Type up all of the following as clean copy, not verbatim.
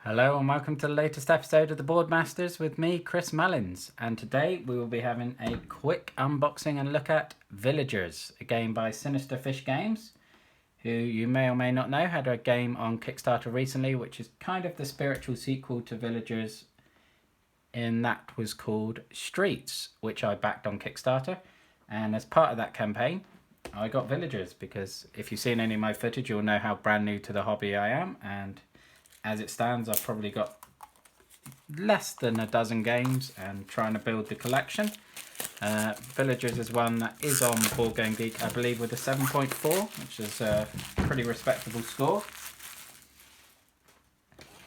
Hello and welcome to the latest episode of the Boardmasters with me, Chris Mullins. And today we will be having a quick unboxing and look at Villagers, a game by Sinister Fish Games, who you may or may not know had a game on Kickstarter recently, which is kind of the spiritual sequel to Villagers, and that was called Streets, which I backed on Kickstarter. And as part of that campaign, I got Villagers, because if you've seen any of my footage, you'll know how brand new to the hobby I am, and as it stands, I've probably got less than a dozen games and trying to build the collection. Villagers is one that is on Board Game Geek, I believe, with a 7.4, which is a pretty respectable score.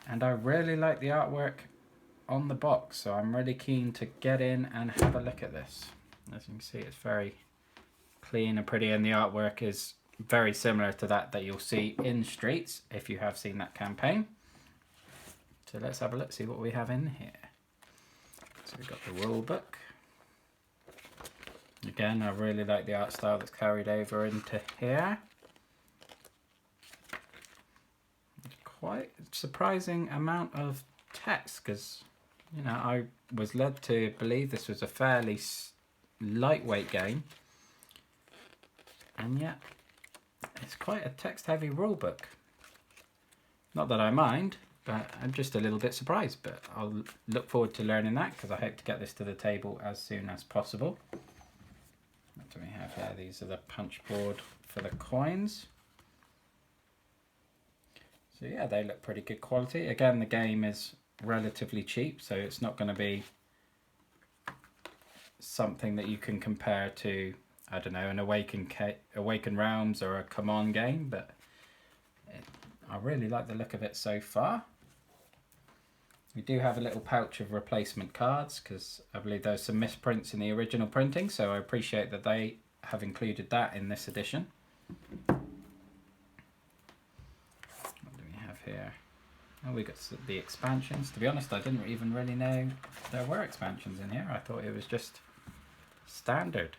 And I really like the artwork on the box, so I'm really keen to get in and have a look at this. As you can see, it's very clean and pretty, and the artwork is very similar to that you'll see in Streets, if you have seen that campaign. So let's have a look, see what we have in here. So we've got the rule book. Again, I really like the art style that's carried over into here. Quite a surprising amount of text, because, you know, I was led to believe this was a fairly lightweight game. And yet, it's quite a text-heavy rule book. Not that I mind, but I'm just a little bit surprised, but I'll look forward to learning that, because I hope to get this to the table as soon as possible. What do we have here? These are the punch board for the coins. So yeah, they look pretty good quality. Again, the game is relatively cheap, so it's not going to be something that you can compare to, I don't know, an Awaken Realms or a Come On game, but I really like the look of it so far. We do have a little pouch of replacement cards, because I believe there's some misprints in the original printing, so I appreciate that they have included that in this edition. What do we have here? Oh, we got the expansions. To be honest, I didn't even really know there were expansions in here. I thought it was just standard.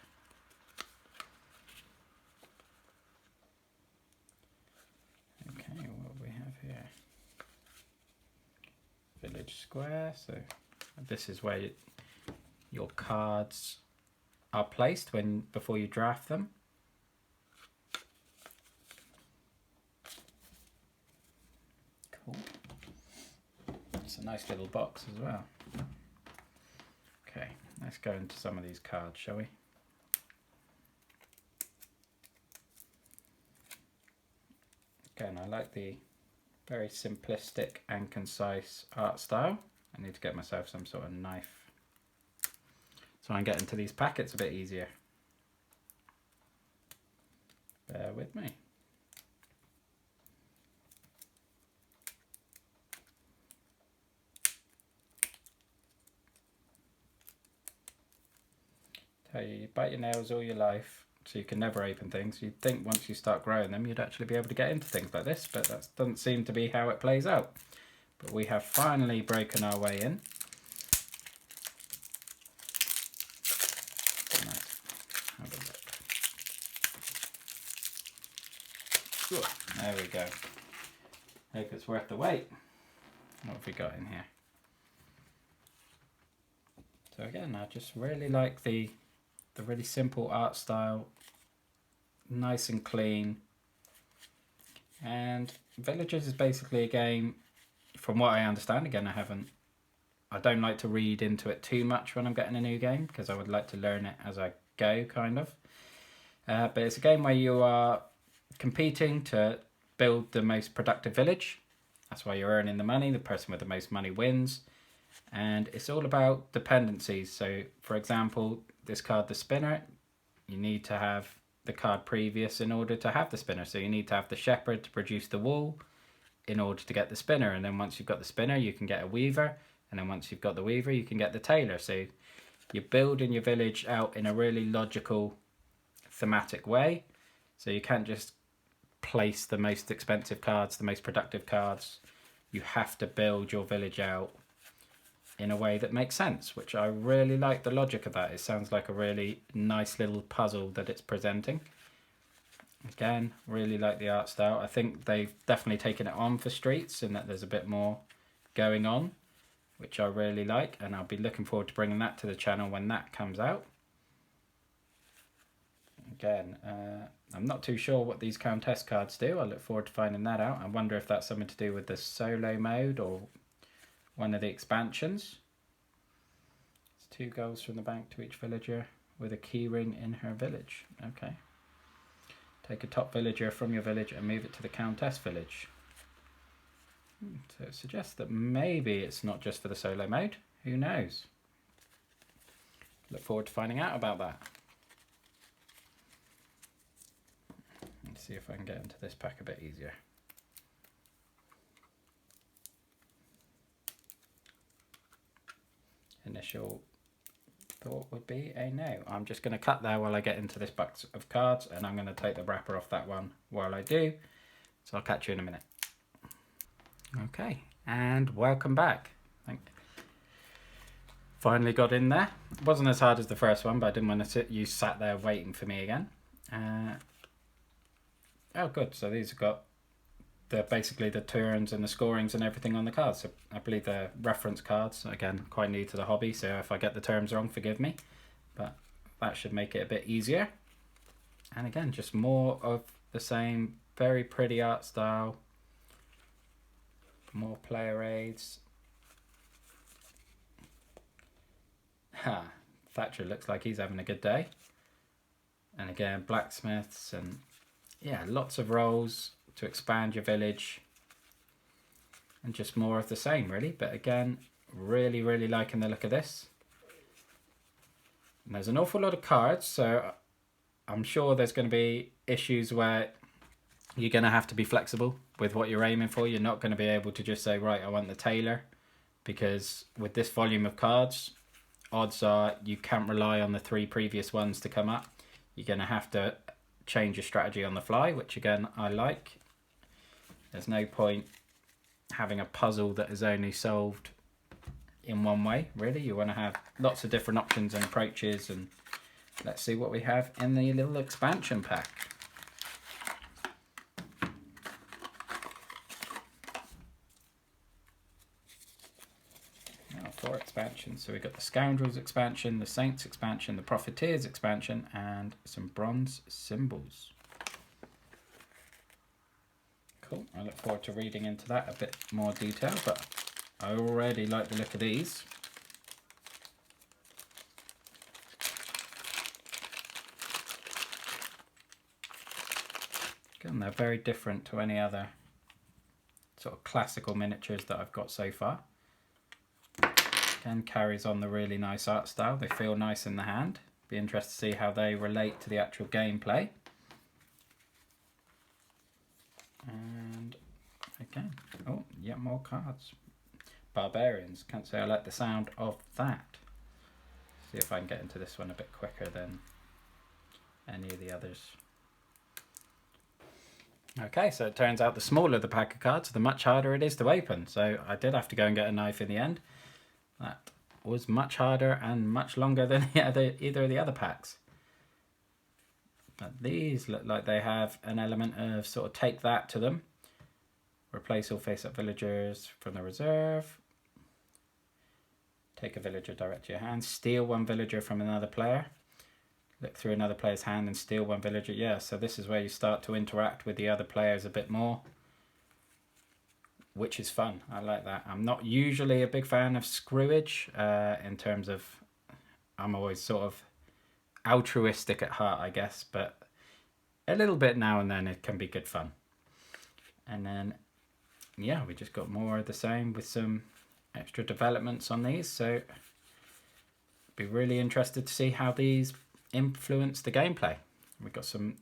Okay, what do we have here? Village Square. So this is where your cards are placed before you draft them. Cool. It's a nice little box as well. Okay, let's go into some of these cards, shall we? Again, I like the very simplistic and concise art style. I need to get myself some sort of knife so I can get into these packets a bit easier. Bear with me. Tell you bite your nails all your life, so you can never open things. You'd think once you start growing them, you'd actually be able to get into things like this, but that doesn't seem to be how it plays out. But we have finally broken our way in. Right, have a look. There we go. Hope it's worth the wait. What have we got in here? So again, I just really like the really simple art style, nice and clean. And Villagers is basically a game, from what I understand, again, I don't like to read into it too much when I'm getting a new game, because I would like to learn it as I go, kind of. But it's a game where you are competing to build the most productive village. That's why you're earning the money. The person with the most money wins. And it's all about dependencies. So, for example, this card, the spinner, you need to have the card previous in order to have the spinner. So you need to have the shepherd to produce the wool in order to get the spinner. And then once you've got the spinner, you can get a weaver. And then once you've got the weaver, you can get the tailor. So you're building your village out in a really logical, thematic way. So you can't just place the most expensive cards, the most productive cards. You have to build your village out in a way that makes sense, which I really like the logic of that. It sounds like a really nice little puzzle that it's presenting. Again, really like the art style. I think they've definitely taken it on for Streets, in that there's a bit more going on, which I really like, and I'll be looking forward to bringing that to the channel when that comes out. Again, I'm not too sure what these Countess cards do. I look forward to finding that out. I wonder if that's something to do with the solo mode or one of the expansions. It's 2 goals from the bank to each villager with a key ring in her village. Okay. Take a top villager from your village and move it to the Countess village. So it suggests that maybe it's not just for the solo mode. Who knows? Look forward to finding out about that. Let's see if I can get into this pack a bit easier. Initial thought would be a no. I'm just going to cut there while I get into this box of cards, and I'm going to take the wrapper off that one while I do. So I'll catch you in a minute. Okay, and welcome back. Finally got in there. It wasn't as hard as the first one, but I didn't want to you sat there waiting for me again. Oh good, so these have got basically the turns and the scorings and everything on the cards. So I believe they're reference cards. Again, quite new to the hobby, so if I get the terms wrong, forgive me. But that should make it a bit easier. And again, just more of the same, very pretty art style. More player aids. Ha, Thatcher looks like he's having a good day. And again, blacksmiths and yeah, lots of roles to expand your village. And just more of the same really. But again, really, really liking the look of this. And there's an awful lot of cards, so I'm sure there's going to be issues where you're going to have to be flexible with what you're aiming for. You're not going to be able to just say, right, I want the tailor, because with this volume of cards, odds are you can't rely on the 3 previous ones to come up. You're going to have to change your strategy on the fly, which again, I like. There's no point having a puzzle that is only solved in one way, really. You want to have lots of different options and approaches, and let's see what we have in the little expansion pack. Now 4 expansions. So we've got the Scoundrels expansion, the Saints expansion, the Profiteers expansion, and some bronze symbols. Cool. I look forward to reading into that a bit more detail, but I already like the look of these. Again, they're very different to any other sort of classical miniatures that I've got so far. Again, carries on the really nice art style. They feel nice in the hand. Be interested to see how they relate to the actual gameplay. And again, oh, yet more cards. Barbarians, can't say I like the sound of that. See if I can get into this one a bit quicker than any of the others. Okay, so it turns out the smaller the pack of cards, the much harder it is to open. So I did have to go and get a knife in the end. That was much harder and much longer than either of the other packs. But these look like they have an element of sort of take that to them. Replace all face-up villagers from the reserve. Take a villager direct to your hand. Steal 1 villager from another player. Look through another player's hand and steal 1 villager. Yeah, so this is where you start to interact with the other players a bit more, which is fun. I like that. I'm not usually a big fan of screwage in terms of, I'm always sort of altruistic at heart, I guess, but a little bit now and then it can be good fun. And then, yeah, we just got more of the same with some extra developments on these, so be really interested to see how these influence the gameplay. We've got some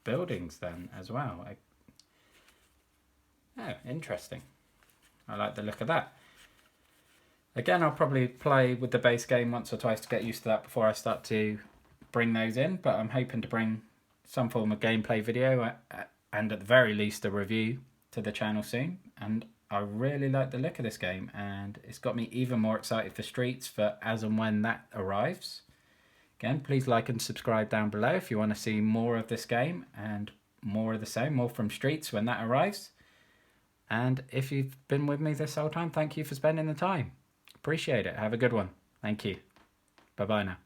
buildings then as well. Oh, interesting. I like the look of that. Again, I'll probably play with the base game once or twice to get used to that before I start to bring those in, but I'm hoping to bring some form of gameplay video and at the very least a review to the channel soon. And I really like the look of this game, and it's got me even more excited for Streets for as and when that arrives. Again, please like and subscribe down below if you want to see more of this game and more of the same, more from Streets when that arrives. And if you've been with me this whole time, thank you for spending the time. Appreciate it. Have a good one. Thank you. Bye-bye now.